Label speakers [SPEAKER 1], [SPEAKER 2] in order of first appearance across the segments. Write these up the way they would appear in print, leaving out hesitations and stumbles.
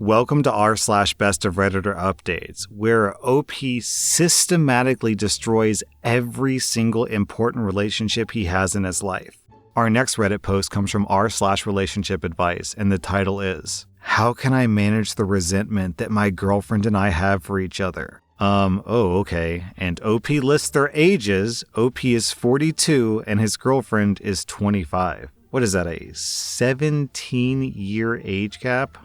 [SPEAKER 1] Welcome to r/slash best of Redditor updates, where OP systematically destroys every single important relationship he has in his life. Our next Reddit post comes from r/slash relationship advice, and the title is, How can I manage the resentment that my girlfriend and I have for each other? Okay. And OP lists their ages. OP is 42 and his girlfriend is 25. What is that, a 17-year age gap?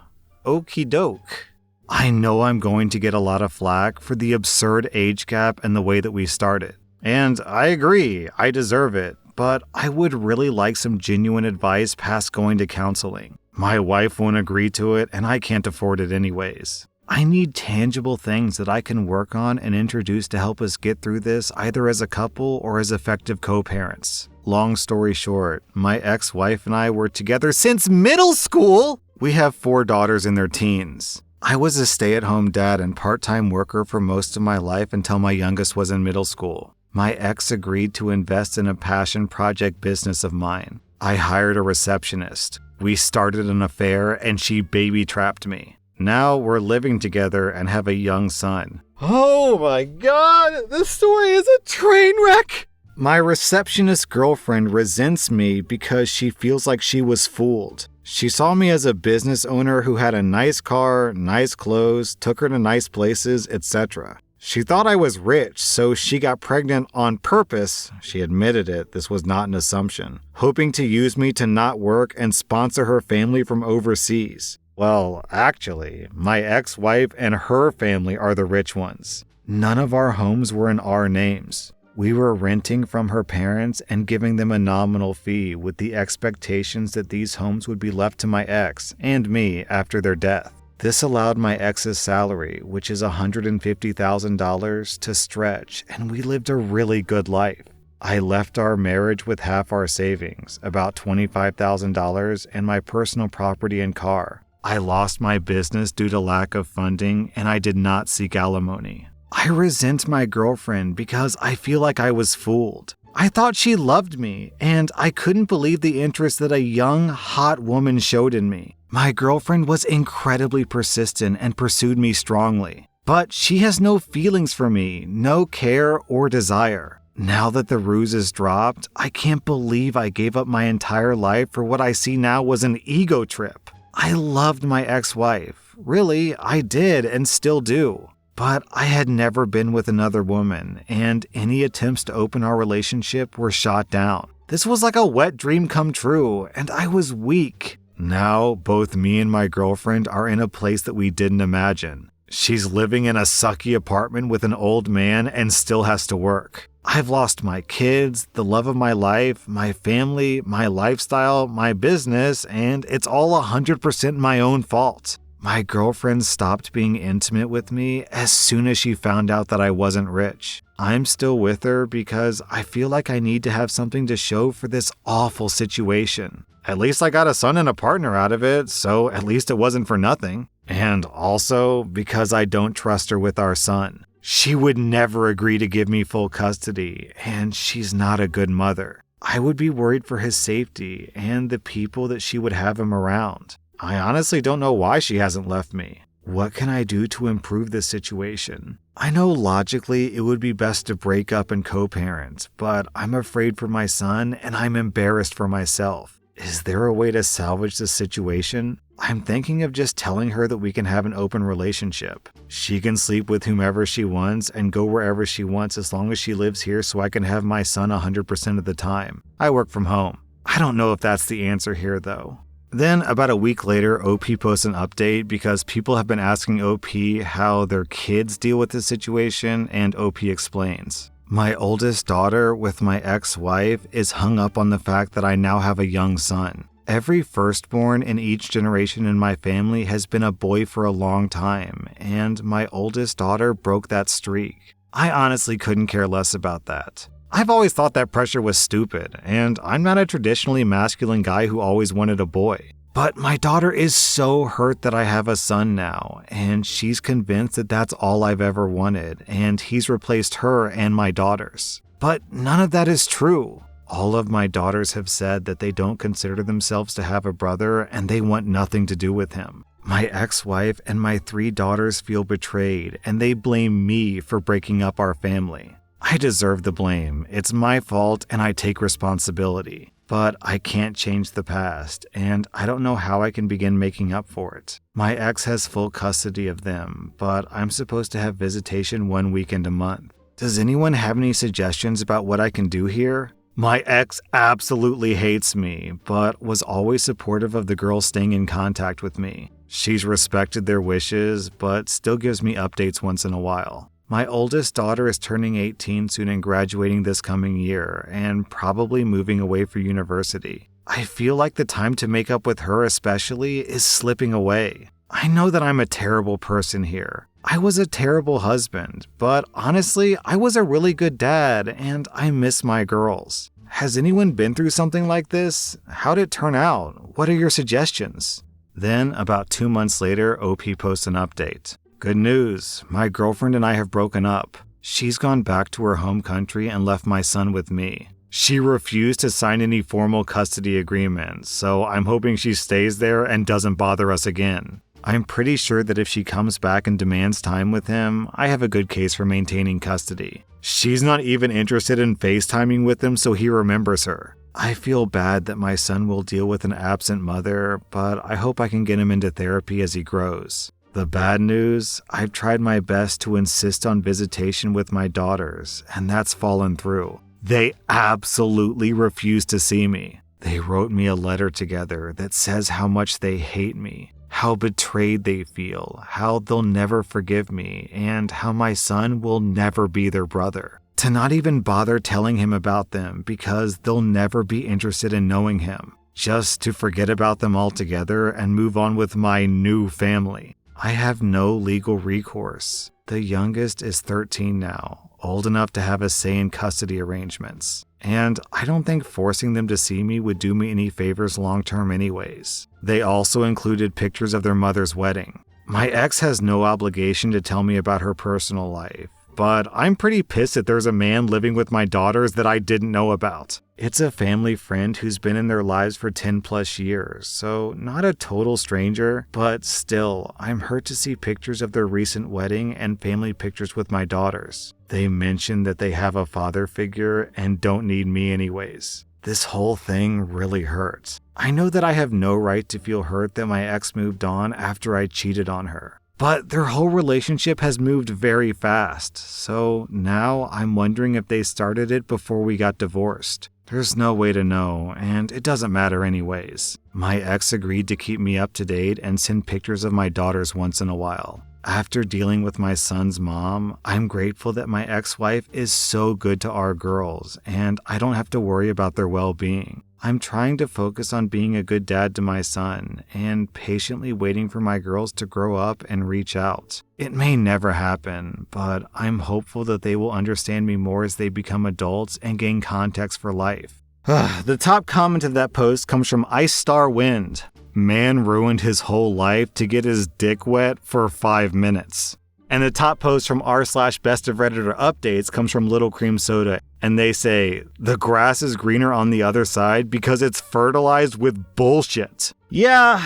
[SPEAKER 1] Okie doke. I know I'm going to get a lot of flack for the absurd age gap and the way that we started. And I agree, I deserve it, but I would really like some genuine advice past going to counseling. My wife won't agree to it and I can't afford it anyways. I need tangible things that I can work on and introduce to help us get through this either as a couple or as effective co-parents. Long story short, my ex-wife and I were together since middle school! We have 4 daughters in their teens. I was a stay-at-home dad and part-time worker for most of my life until my youngest was in middle school. My ex agreed to invest in a passion project business of mine. I hired a receptionist. We started an affair and she baby-trapped me. Now we're living together and have a young son. Oh my god, this story is a train wreck! My receptionist girlfriend resents me because she feels like she was fooled. She saw me as a business owner who had a nice car, nice clothes, took her to nice places, etc. She thought I was rich, so she got pregnant on purpose. She admitted it, this was not an assumption, hoping to use me to not work and sponsor her family from overseas. Well, actually, my ex-wife and her family are the rich ones. None of our homes were in our names. We were renting from her parents and giving them a nominal fee with the expectations that these homes would be left to my ex and me after their death. This allowed my ex's salary, which is $150,000, to stretch, and we lived a really good life. I left our marriage with half our savings, about $25,000, and my personal property and car. I lost my business due to lack of funding, and I did not seek alimony. I resent my girlfriend because I feel like I was fooled. I thought she loved me, and I couldn't believe the interest that a young, hot woman showed in me. My girlfriend was incredibly persistent and pursued me strongly. But she has no feelings for me, no care or desire. Now that the ruse is dropped, I can't believe I gave up my entire life for what I see now was an ego trip. I loved my ex-wife. Really, I did and still do. But I had never been with another woman, and any attempts to open our relationship were shot down. This was like a wet dream come true, and I was weak. Now, both me and my girlfriend are in a place that we didn't imagine. She's living in a sucky apartment with an old man and still has to work. I've lost my kids, the love of my life, my family, my lifestyle, my business, and it's all 100% my own fault. My girlfriend stopped being intimate with me as soon as she found out that I wasn't rich. I'm still with her because I feel like I need to have something to show for this awful situation. At least I got a son and a partner out of it, so at least it wasn't for nothing. And also because I don't trust her with our son. She would never agree to give me full custody, and she's not a good mother. I would be worried for his safety and the people that she would have him around. I honestly don't know why she hasn't left me. What can I do to improve this situation? I know logically it would be best to break up and co-parent, but I'm afraid for my son and I'm embarrassed for myself. Is there a way to salvage this situation? I'm thinking of just telling her that we can have an open relationship. She can sleep with whomever she wants and go wherever she wants as long as she lives here so I can have my son 100% of the time. I work from home. I don't know if that's the answer here though. Then, about a week later, OP posts an update because people have been asking OP how their kids deal with this situation, and OP explains. My oldest daughter with my ex-wife is hung up on the fact that I now have a young son. Every firstborn in each generation in my family has been a boy for a long time, and my oldest daughter broke that streak. I honestly couldn't care less about that. I've always thought that pressure was stupid, and I'm not a traditionally masculine guy who always wanted a boy. But my daughter is so hurt that I have a son now, and she's convinced that that's all I've ever wanted, and he's replaced her and my daughters. But none of that is true. All of my daughters have said that they don't consider themselves to have a brother and they want nothing to do with him. My ex-wife and my 3 daughters feel betrayed, and they blame me for breaking up our family. I deserve the blame. It's my fault, and I take responsibility. But I can't change the past, and I don't know how I can begin making up for it. My ex has full custody of them, but I'm supposed to have visitation 1 weekend a month. Does anyone have any suggestions about what I can do here? My ex absolutely hates me, but was always supportive of the girls staying in contact with me. She's respected their wishes, but still gives me updates once in a while. My oldest daughter is turning 18 soon and graduating this coming year, and probably moving away for university. I feel like the time to make up with her especially is slipping away. I know that I'm a terrible person here. I was a terrible husband, but honestly, I was a really good dad, and I miss my girls. Has anyone been through something like this? How'd it turn out? What are your suggestions? Then, about 2 months later, OP posts an update. Good news, my girlfriend and I have broken up. She's gone back to her home country and left my son with me. She refused to sign any formal custody agreements, so I'm hoping she stays there and doesn't bother us again. I'm pretty sure that if she comes back and demands time with him, I have a good case for maintaining custody. She's not even interested in FaceTiming with him so he remembers her. I feel bad that my son will deal with an absent mother, but I hope I can get him into therapy as he grows. The bad news, I've tried my best to insist on visitation with my daughters, and that's fallen through. They absolutely refuse to see me. They wrote me a letter together that says how much they hate me, how betrayed they feel, how they'll never forgive me, and how my son will never be their brother. To not even bother telling him about them because they'll never be interested in knowing him. Just to forget about them altogether and move on with my new family. I have no legal recourse. The youngest is 13 now, old enough to have a say in custody arrangements. And I don't think forcing them to see me would do me any favors long-term anyways. They also included pictures of their mother's wedding. My ex has no obligation to tell me about her personal life, but I'm pretty pissed that there's a man living with my daughters that I didn't know about. It's a family friend who's been in their lives for 10 plus years, so not a total stranger, but still, I'm hurt to see pictures of their recent wedding and family pictures with my daughters. They mention that they have a father figure and don't need me anyways. This whole thing really hurts. I know that I have no right to feel hurt that my ex moved on after I cheated on her. But their whole relationship has moved very fast, so now I'm wondering if they started it before we got divorced. There's no way to know, and it doesn't matter anyways. My ex agreed to keep me up to date and send pictures of my daughters once in a while. After dealing with my son's mom, I'm grateful that my ex-wife is so good to our girls, and I don't have to worry about their well-being. I'm trying to focus on being a good dad to my son and patiently waiting for my girls to grow up and reach out. It may never happen, but I'm hopeful that they will understand me more as they become adults and gain context for life. The top comment of that post comes from Ice Star Wind. Man ruined his whole life to get his dick wet for 5 minutes. And the top post from rSlash Best of Redditor Updates comes from Little Cream Soda, and they say, the grass is greener on the other side because it's fertilized with bullshit. Yeah,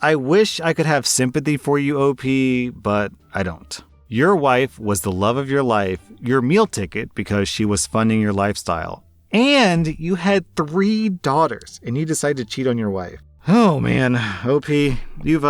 [SPEAKER 1] I wish I could have sympathy for you, OP, but I don't. Your wife was the love of your life, your meal ticket because she was funding your lifestyle, and you had 3 daughters, and you decided to cheat on your wife. Oh man, OP, you've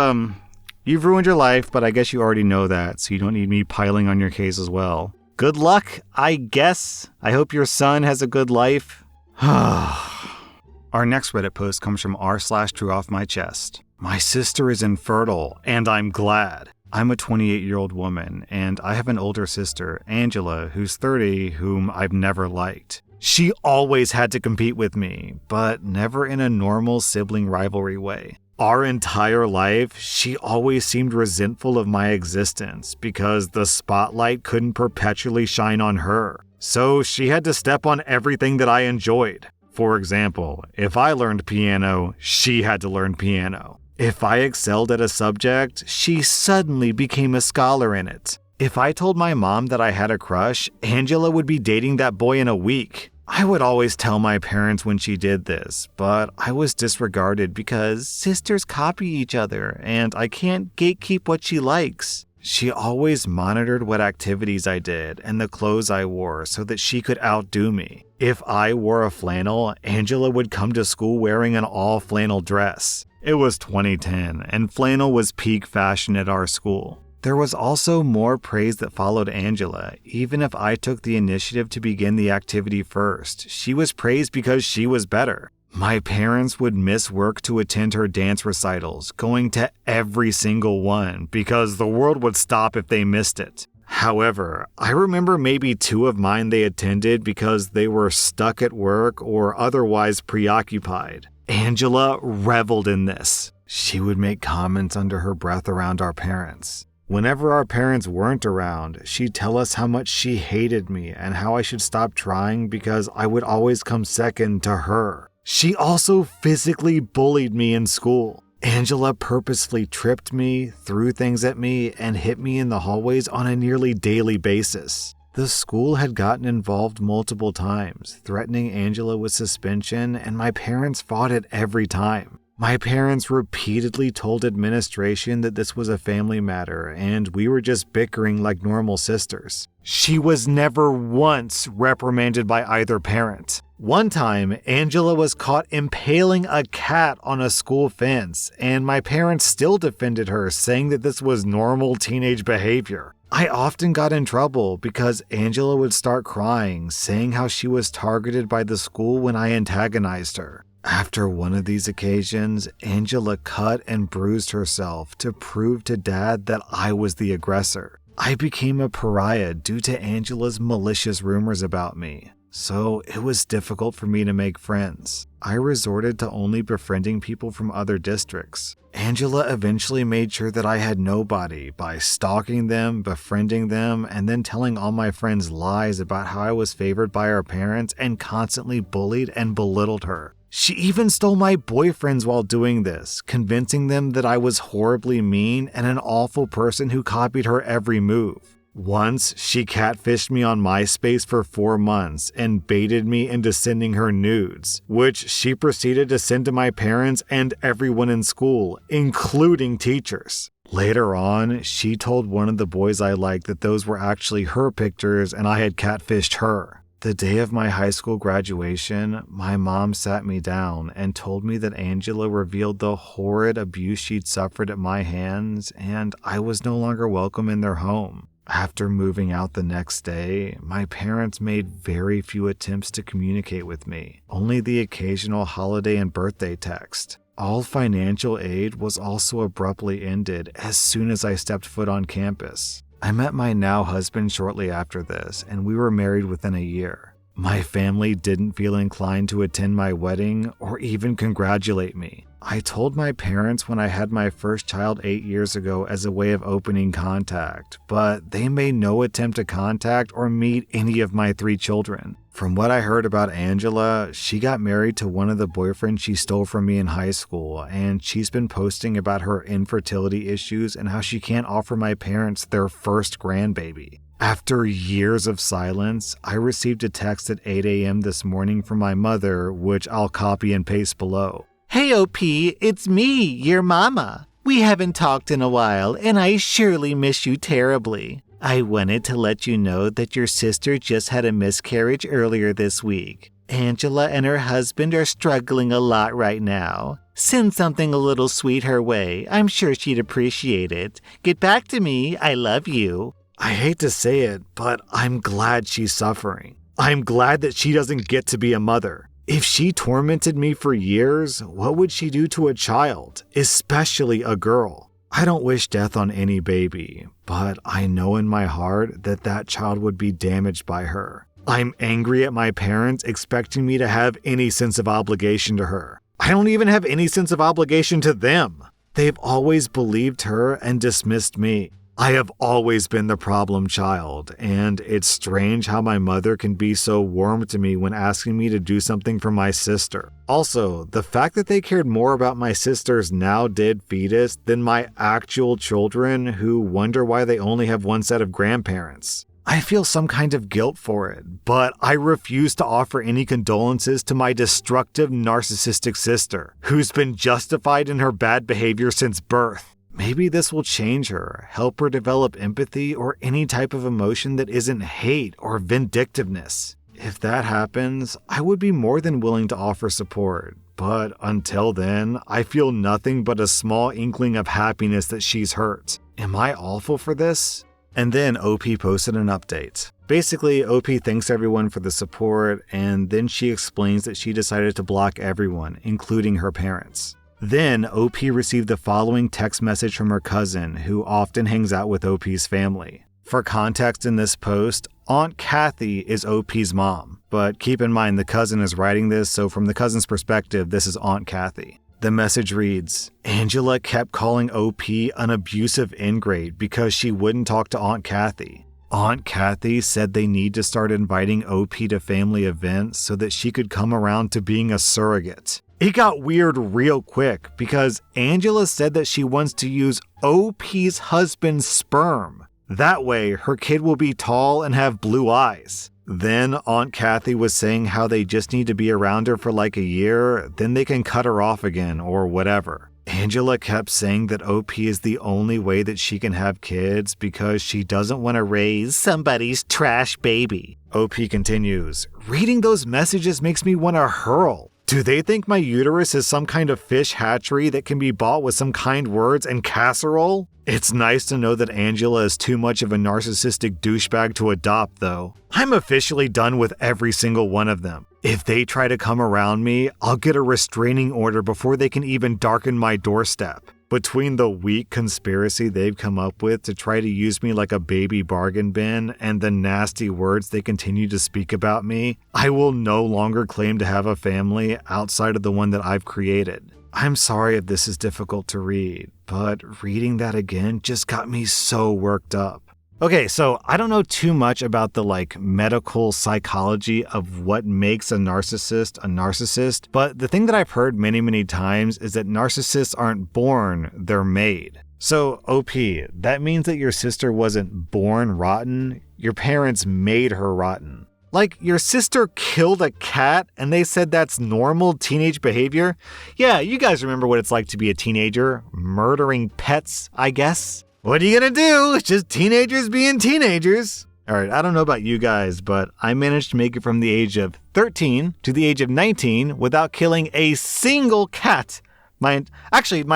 [SPEAKER 1] ruined your life, but I guess you already know that, so you don't need me piling on your case as well. Good luck, I guess. I hope your son has a good life. Our next Reddit post comes from rSlash Drew Off My Chest. My sister is infertile, and I'm glad. I'm a 28-year-old woman, and I have an older sister, Angela, who's 30, whom I've never liked. She always had to compete with me, but never in a normal sibling rivalry way. Our entire life, she always seemed resentful of my existence because the spotlight couldn't perpetually shine on her. So she had to step on everything that I enjoyed. For example, if I learned piano, she had to learn piano. If I excelled at a subject, she suddenly became a scholar in it. If I told my mom that I had a crush, Angela would be dating that boy in a week. I would always tell my parents when she did this, but I was disregarded because sisters copy each other and I can't gatekeep what she likes. She always monitored what activities I did and the clothes I wore so that she could outdo me. If I wore a flannel, Angela would come to school wearing an all-flannel dress. It was 2010, and flannel was peak fashion at our school. There was also more praise that followed Angela. Even if I took the initiative to begin the activity first, she was praised because she was better. My parents would miss work to attend her dance recitals, going to every single one because the world would stop if they missed it. However, I remember maybe 2 of mine they attended because they were stuck at work or otherwise preoccupied. Angela reveled in this. She would make comments under her breath around our parents. Whenever our parents weren't around, she'd tell us how much she hated me and how I should stop trying because I would always come second to her. She also physically bullied me in school. Angela purposefully tripped me, threw things at me, and hit me in the hallways on a nearly daily basis. The school had gotten involved multiple times, threatening Angela with suspension, and my parents fought it every time. My parents repeatedly told administration that this was a family matter and we were just bickering like normal sisters. She was never once reprimanded by either parent. One time, Angela was caught impaling a cat on a school fence, and my parents still defended her, saying that this was normal teenage behavior. I often got in trouble because Angela would start crying, saying how she was targeted by the school when I antagonized her. After one of these occasions, Angela cut and bruised herself to prove to Dad that I was the aggressor. I became a pariah due to Angela's malicious rumors about me, so it was difficult for me to make friends. I resorted to only befriending people from other districts. Angela eventually made sure that I had nobody by stalking them, befriending them, and then telling all my friends lies about how I was favored by our parents and constantly bullied and belittled her. She even stole my boyfriends while doing this, convincing them that I was horribly mean and an awful person who copied her every move. Once, she catfished me on MySpace for 4 months and baited me into sending her nudes, which she proceeded to send to my parents and everyone in school, including teachers. Later on, she told one of the boys I liked that those were actually her pictures and I had catfished her. The day of my high school graduation, my mom sat me down and told me that Angela revealed the horrid abuse she'd suffered at my hands and I was no longer welcome in their home. After moving out the next day, my parents made very few attempts to communicate with me, only the occasional holiday and birthday text. All financial aid was also abruptly ended as soon as I stepped foot on campus. I met my now husband shortly after this, and we were married within a year. My family didn't feel inclined to attend my wedding or even congratulate me. I told my parents when I had my first child 8 years ago as a way of opening contact, but they made no attempt to contact or meet any of my 3 children. From what I heard about Angela, she got married to one of the boyfriends she stole from me in high school, and she's been posting about her infertility issues and how she can't offer my parents their first grandbaby. After years of silence, I received a text at 8 a.m. this morning from my mother, which I'll copy and paste below.
[SPEAKER 2] Hey OP, it's me, your mama. We haven't talked in a while, and I surely miss you terribly. I wanted to let you know that your sister just had a miscarriage earlier this week. Angela and her husband are struggling a lot right now. Send something a little sweet her way. I'm sure she'd appreciate it. Get back to me. I love you.
[SPEAKER 1] I hate to say it, but I'm glad she's suffering. I'm glad that she doesn't get to be a mother. If she tormented me for years, what would she do to a child, especially a girl? I don't wish death on any baby, but I know in my heart that that child would be damaged by her. I'm angry at my parents expecting me to have any sense of obligation to her. I don't even have any sense of obligation to them. They've always believed her and dismissed me. I have always been the problem child, and it's strange how my mother can be so warm to me when asking me to do something for my sister. Also, the fact that they cared more about my sister's now dead fetus than my actual children who wonder why they only have one set of grandparents. I feel some kind of guilt for it, but I refuse to offer any condolences to my destructive narcissistic sister, who's been justified in her bad behavior since birth. Maybe this will change her, help her develop empathy or any type of emotion that isn't hate or vindictiveness. If that happens, I would be more than willing to offer support. But until then, I feel nothing but a small inkling of happiness that she's hurt. Am I awful for this? And then OP posted an update. Basically, OP thanks everyone for the support, and then she explains that she decided to block everyone, including her parents. Then, OP received the following text message from her cousin, who often hangs out with OP's family. For context in this post, Aunt Kathy is OP's mom, but keep in mind the cousin is writing this, so from the cousin's perspective, this is Aunt Kathy. The message reads, Angela kept calling OP an abusive ingrate because she wouldn't talk to Aunt Kathy. Aunt Kathy said they need to start inviting OP to family events so that she could come around to being a surrogate. It got weird real quick because Angela said that she wants to use OP's husband's sperm. That way, her kid will be tall and have blue eyes. Then Aunt Kathy was saying how they just need to be around her for like a year, then they can cut her off again or whatever. Angela kept saying that OP is the only way that she can have kids because she doesn't want to raise somebody's trash baby. OP continues, reading those messages makes me want to hurl. Do they think my uterus is some kind of fish hatchery that can be bought with some kind words and casserole? It's nice to know that Angela is too much of a narcissistic douchebag to adopt, though. I'm officially done with every single one of them. If they try to come around me, I'll get a restraining order before they can even darken my doorstep. Between the weak conspiracy they've come up with to try to use me like a baby bargain bin and the nasty words they continue to speak about me, I will no longer claim to have a family outside of the one that I've created. I'm sorry if this is difficult to read, but reading that again just got me so worked up. Okay, so I don't know too much about the medical psychology of what makes a narcissist, but the thing that I've heard many times is that narcissists aren't born, they're made. So OP, that means that your sister wasn't born rotten, your parents made her rotten. Like, your sister killed a cat and they said that's normal teenage behavior? Yeah, you guys remember what it's like to be a teenager, murdering pets, I guess? What are you gonna do? It's just teenagers being teenagers. Alright, I don't know about you guys, but I managed to make it from the age of 13 to the age of 19 without killing a single cat. My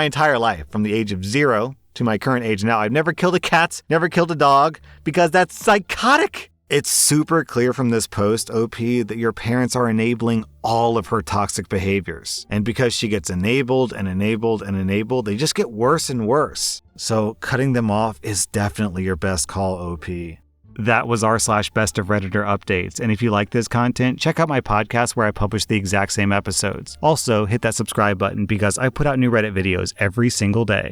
[SPEAKER 1] entire life, from the age of 0 to my current age now. I've never killed a cat, never killed a dog, because that's psychotic. It's super clear from this post, OP, that your parents are enabling all of her toxic behaviors. And because she gets enabled, they just get worse and worse. So cutting them off is definitely your best call, OP. That was r/Bestof Redditor updates. And if you like this content, check out my podcast where I publish the exact same episodes. Also, hit that subscribe button because I put out new Reddit videos every single day.